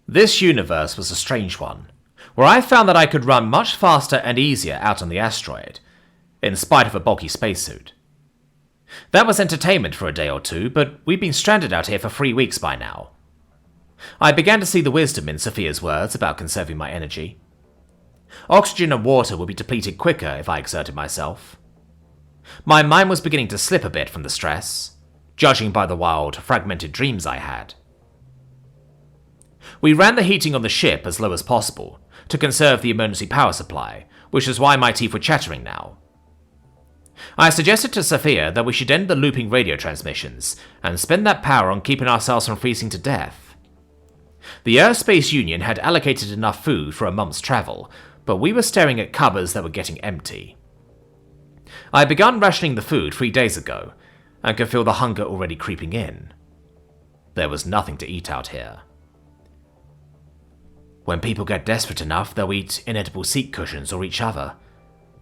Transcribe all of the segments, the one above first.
This universe was a strange one, where I found that I could run much faster and easier out on the asteroid, in spite of a bulky spacesuit. That was entertainment for a day or two, but we'd been stranded out here for 3 weeks by now. I began to see the wisdom in Sophia's words about conserving my energy. Oxygen and water would be depleted quicker if I exerted myself. My mind was beginning to slip a bit from the stress, judging by the wild, fragmented dreams I had. We ran the heating on the ship as low as possible to conserve the emergency power supply, which is why my teeth were chattering now. I suggested to Sophia that we should end the looping radio transmissions and spend that power on keeping ourselves from freezing to death. The Earth-Space Union had allocated enough food for a month's travel, but we were staring at cupboards that were getting empty. I had begun rationing the food 3 days ago, and could feel the hunger already creeping in. There was nothing to eat out here. When people get desperate enough, they'll eat inedible seat cushions or each other.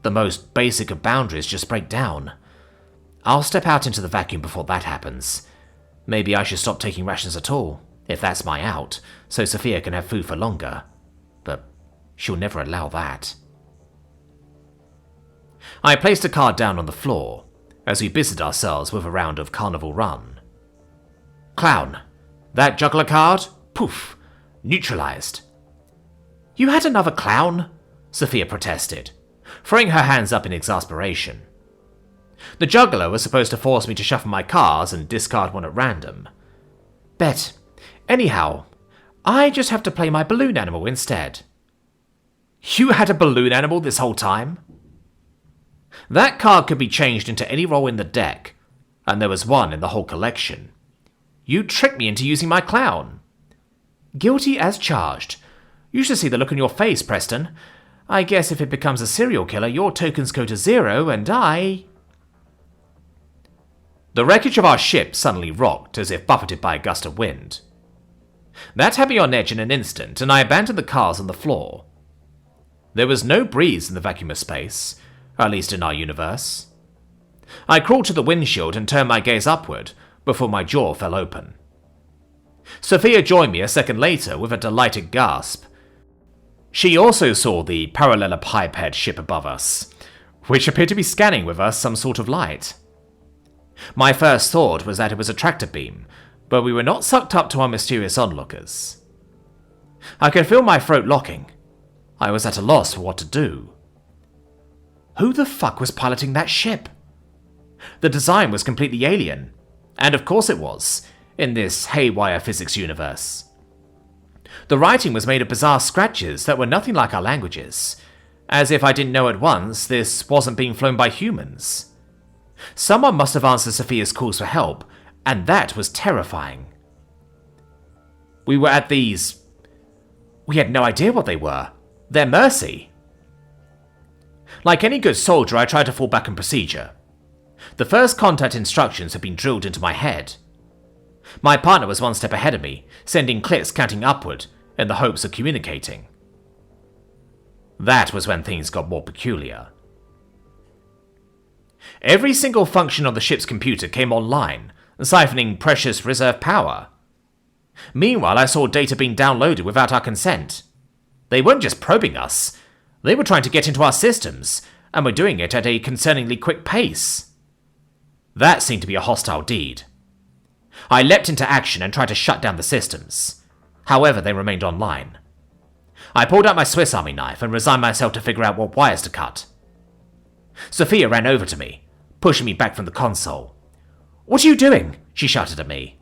The most basic of boundaries just break down. I'll step out into the vacuum before that happens. Maybe I should stop taking rations at all, if that's my out, so Sophia can have food for longer. But she'll never allow that. I placed a card down on the floor, as we busied ourselves with a round of Carnival Run. Clown. That juggler card? Poof. Neutralized. You had another clown? Sophia protested, throwing her hands up in exasperation. The juggler was supposed to force me to shuffle my cards and discard one at random. Bet. Anyhow, I just have to play my balloon animal instead. You had a balloon animal this whole time? That card could be changed into any role in the deck, and there was one in the whole collection. You tricked me into using my clown. Guilty as charged. You should see the look on your face, Preston. I guess if it becomes a serial killer, your tokens go to 0, and I... The wreckage of our ship suddenly rocked as if buffeted by a gust of wind. That had me on edge in an instant, and I abandoned the cars on the floor. There was no breeze in the vacuum of space, at least in our universe. I crawled to the windshield and turned my gaze upward before my jaw fell open. Sophia joined me a second later with a delighted gasp. She also saw the parallelepiped ship above us, which appeared to be scanning with us some sort of light. My first thought was that it was a tractor beam, but we were not sucked up to our mysterious onlookers. I could feel my throat locking. I was at a loss for what to do. Who the fuck was piloting that ship? The design was completely alien, and of course it was, in this haywire physics universe. The writing was made of bizarre scratches that were nothing like our languages, as if I didn't know at once this wasn't being flown by humans. Someone must have answered Sophia's calls for help, and that was terrifying. We were at these... We had no idea what they were. Their mercy. Like any good soldier, I tried to fall back on procedure. The first contact instructions had been drilled into my head. My partner was one step ahead of me, sending clicks counting upward in the hopes of communicating. That was when things got more peculiar. Every single function on the ship's computer came online, siphoning precious reserve power. Meanwhile, I saw data being downloaded without our consent. They weren't just probing us, they were trying to get into our systems, and were doing it at a concerningly quick pace. That seemed to be a hostile deed. I leapt into action and tried to shut down the systems. However, they remained online. I pulled out my Swiss Army knife and resigned myself to figure out what wires to cut. Sophia ran over to me, pushing me back from the console. "What are you doing?" she shouted at me.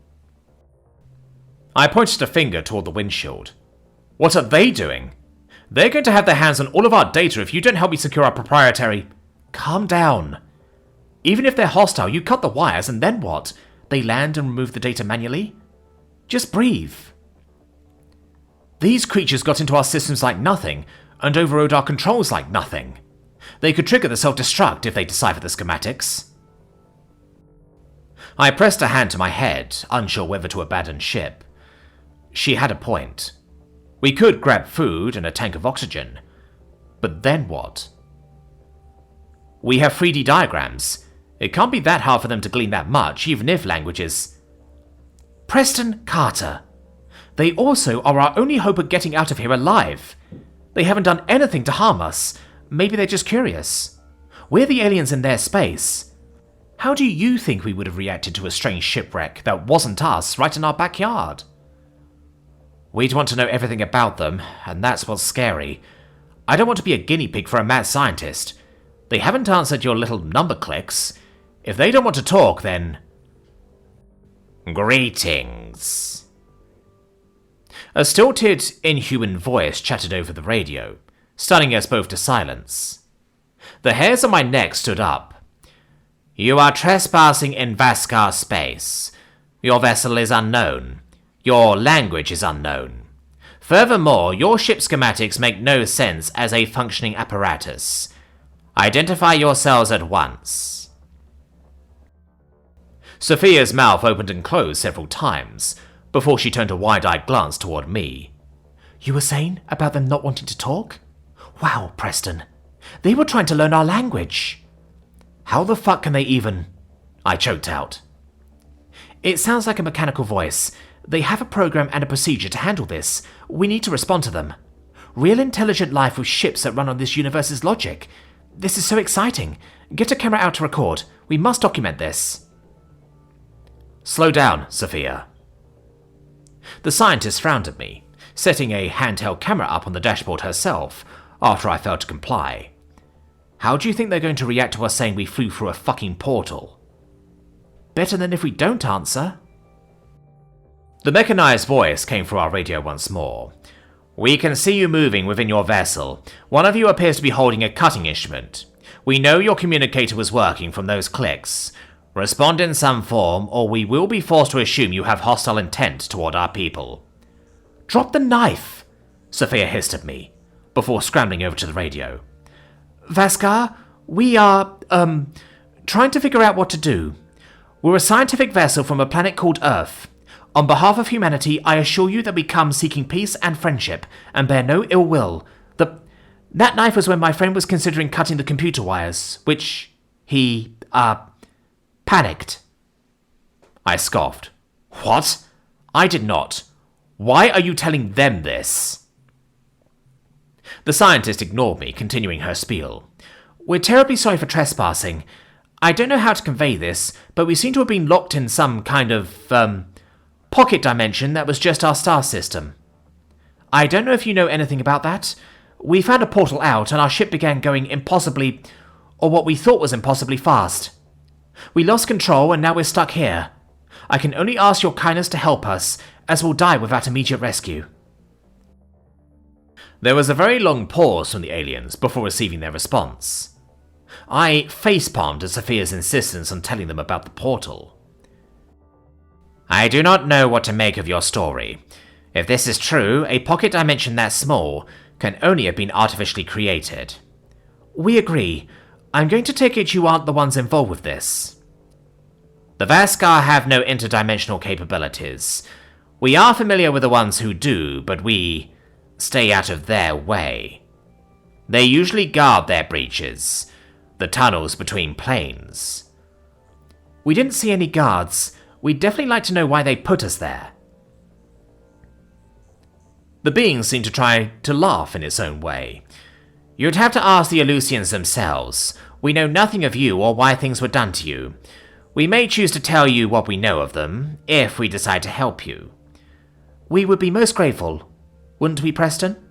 I pointed a finger toward the windshield. "What are they doing? They're going to have their hands on all of our data if you don't help me secure our proprietary..." "Calm down. Even if they're hostile, you cut the wires and then what? They land and remove the data manually? Just breathe." "These creatures got into our systems like nothing, and overrode our controls like nothing. They could trigger the self-destruct if they decipher the schematics." I pressed a hand to my head, unsure whether to abandon ship. She had a point. We could grab food and a tank of oxygen. But then what? We have 3D diagrams. It can't be that hard for them to glean that much, even if languages... Preston Carter. They also are our only hope of getting out of here alive. They haven't done anything to harm us. Maybe they're just curious. We're the aliens in their space. How do you think we would have reacted to a strange shipwreck that wasn't us right in our backyard? We'd want to know everything about them, and that's what's scary. I don't want to be a guinea pig for a mad scientist. They haven't answered your little number clicks. If they don't want to talk, then... Greetings. A stilted, inhuman voice chattered over the radio, stunning us both to silence. The hairs on my neck stood up. You are trespassing in Vaskar space. Your vessel is unknown. Your language is unknown. Furthermore, your ship schematics make no sense as a functioning apparatus. Identify yourselves at once. Sophia's mouth opened and closed several times before she turned a wide-eyed glance toward me. You were saying about them not wanting to talk? Wow, Preston. They were trying to learn our language. How the fuck can they even... I choked out. It sounds like a mechanical voice. They have a program and a procedure to handle this. We need to respond to them. Real intelligent life with ships that run on this universe's logic. This is so exciting. Get a camera out to record. We must document this. Slow down, Sophia. The scientist frowned at me, setting a handheld camera up on the dashboard herself after I failed to comply. How do you think they're going to react to us saying we flew through a fucking portal? Better than if we don't answer. The mechanized voice came through our radio once more. We can see you moving within your vessel. One of you appears to be holding a cutting instrument. We know your communicator was working from those clicks. Respond in some form, or we will be forced to assume you have hostile intent toward our people. Drop the knife, Sophia hissed at me, before scrambling over to the radio. Vaskar, we are, trying to figure out what to do. We're a scientific vessel from a planet called Earth. On behalf of humanity, I assure you that we come seeking peace and friendship, and bear no ill will. That knife was when my friend was considering cutting the computer wires, which he, panicked. I scoffed. What? I did not. Why are you telling them this? The scientist ignored me, continuing her spiel. We're terribly sorry for trespassing. I don't know how to convey this, but we seem to have been locked in some kind of, pocket dimension that was just our star system. I don't know if you know anything about that. We found a portal out and our ship began going impossibly, or what we thought was impossibly fast. We lost control and now we're stuck here. I can only ask your kindness to help us, as we'll die without immediate rescue. There was a very long pause from the aliens before receiving their response. I facepalmed at Sophia's insistence on telling them about the portal. I do not know what to make of your story. If this is true, a pocket dimension that small can only have been artificially created. We agree. I'm going to take it you aren't the ones involved with this. The Vaskar have no interdimensional capabilities. We are familiar with the ones who do, but we stay out of their way. They usually guard their breaches, the tunnels between planes. We didn't see any guards. We'd definitely like to know why they put us there. The being seemed to try to laugh in its own way. You'd have to ask the Eleusians themselves. We know nothing of you or why things were done to you. We may choose to tell you what we know of them, if we decide to help you. We would be most grateful, wouldn't we, Preston?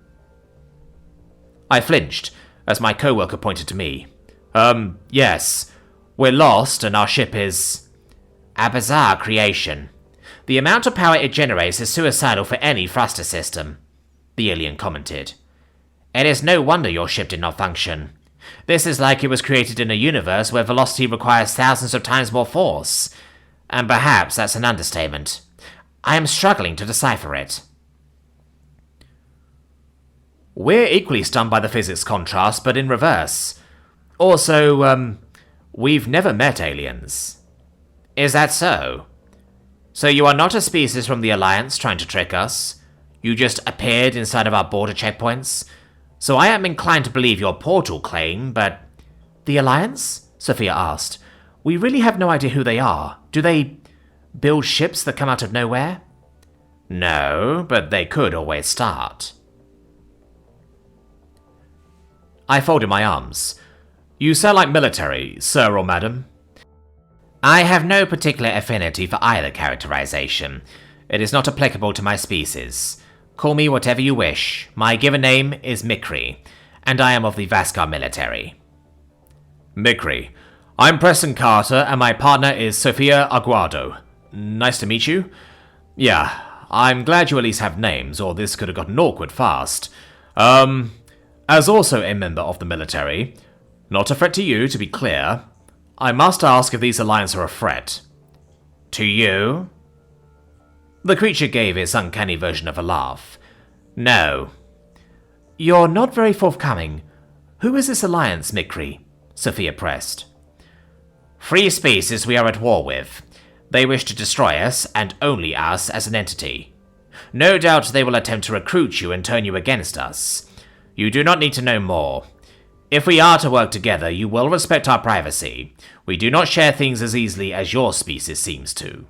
I flinched, as my co-worker pointed to me. Yes. We're lost, and our ship is... a bizarre creation. The amount of power it generates is suicidal for any thruster system, the alien commented. It is no wonder your ship did not function. This is like it was created in a universe where velocity requires thousands of times more force. And perhaps that's an understatement. I am struggling to decipher it. We're equally stunned by the physics contrast, but in reverse. Also, we've never met aliens. Is that so? So you are not a species from the Alliance trying to trick us? You just appeared inside of our border checkpoints? So I am inclined to believe your portal claim, but... The Alliance? Sophia asked. We really have no idea who they are. Do they build ships that come out of nowhere? No, but they could always start. I folded my arms. You sound like military, sir or madam. I have no particular affinity for either characterization. It is not applicable to my species. Call me whatever you wish. My given name is Mikri, and I am of the Vaskar military. Mikri. I'm Preston Carter, and my partner is Sophia Aguado. Nice to meet you. Yeah, I'm glad you at least have names, or this could have gotten awkward fast. As also a member of the military, not a threat to you, to be clear, I must ask if these alliances are a threat. To you? The creature gave its uncanny version of a laugh. No. You're not very forthcoming. Who is this alliance, Mikri? Sophia pressed. Free species we are at war with. They wish to destroy us, and only us, as an entity. No doubt they will attempt to recruit you and turn you against us. You do not need to know more. If we are to work together, you will respect our privacy. We do not share things as easily as your species seems to.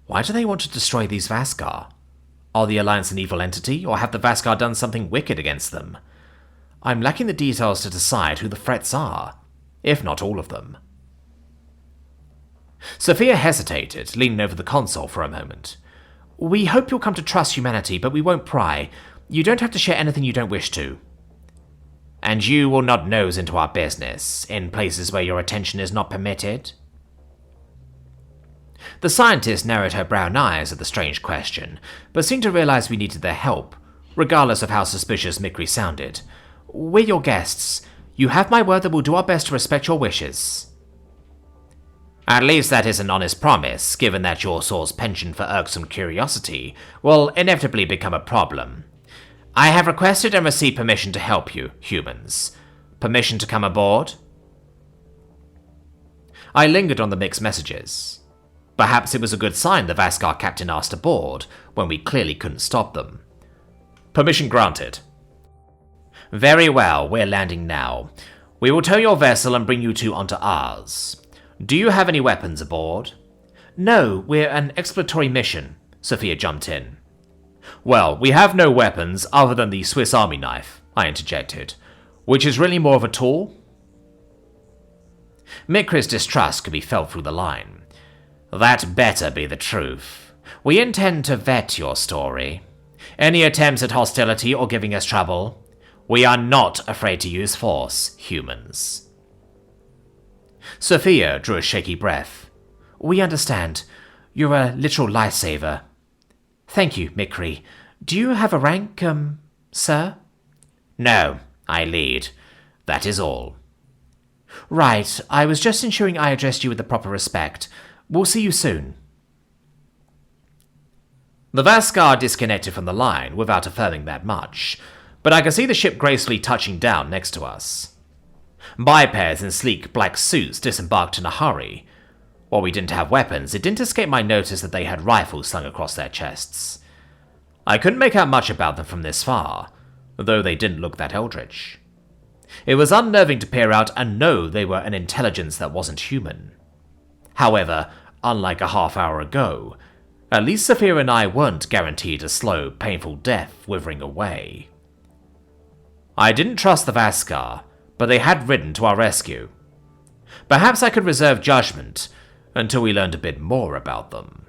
Why do they want to destroy these Vaskar? Are the Alliance an evil entity, or have the Vaskar done something wicked against them? I'm lacking the details to decide who the threats are, if not all of them. Sophia hesitated, leaning over the console for a moment. We hope you'll come to trust humanity, but we won't pry. You don't have to share anything you don't wish to. And you will not nose into our business, in places where your attention is not permitted? The scientist narrowed her brown eyes at the strange question, but seemed to realize we needed their help, regardless of how suspicious Mikri sounded. We're your guests. You have my word that we'll do our best to respect your wishes. At least that is an honest promise, given that your source penchant for irksome curiosity will inevitably become a problem. I have requested and received permission to help you, humans. Permission to come aboard? I lingered on the mixed messages. Perhaps it was a good sign the Vaskar captain asked aboard, when we clearly couldn't stop them. Permission granted. Very well, we're landing now. We will tow your vessel and bring you two onto ours. Do you have any weapons aboard? No, we're an exploratory mission, Sophia jumped in. Well, we have no weapons other than the Swiss Army knife, I interjected, which is really more of a tool. Mikri's distrust could be felt through the line. That better be the truth. We intend to vet your story. Any attempts at hostility or giving us trouble? We are not afraid to use force, humans. Sophia drew a shaky breath. We understand. You're a literal lifesaver. Thank you, Mikri. Do you have a rank, sir? No, I lead. That is all. Right, I was just ensuring I addressed you with the proper respect. We'll see you soon. The Vaskar disconnected from the line without affirming that much, but I could see the ship gracefully touching down next to us. Bipeds in sleek black suits disembarked in a hurry. While we didn't have weapons, it didn't escape my notice that they had rifles slung across their chests. I couldn't make out much about them from this far, though they didn't look that eldritch. It was unnerving to peer out and know they were an intelligence that wasn't human. However, unlike a half hour ago, at least Sophia and I weren't guaranteed a slow, painful death withering away. I didn't trust the Vaskar, but they had ridden to our rescue. Perhaps I could reserve judgment until we learned a bit more about them.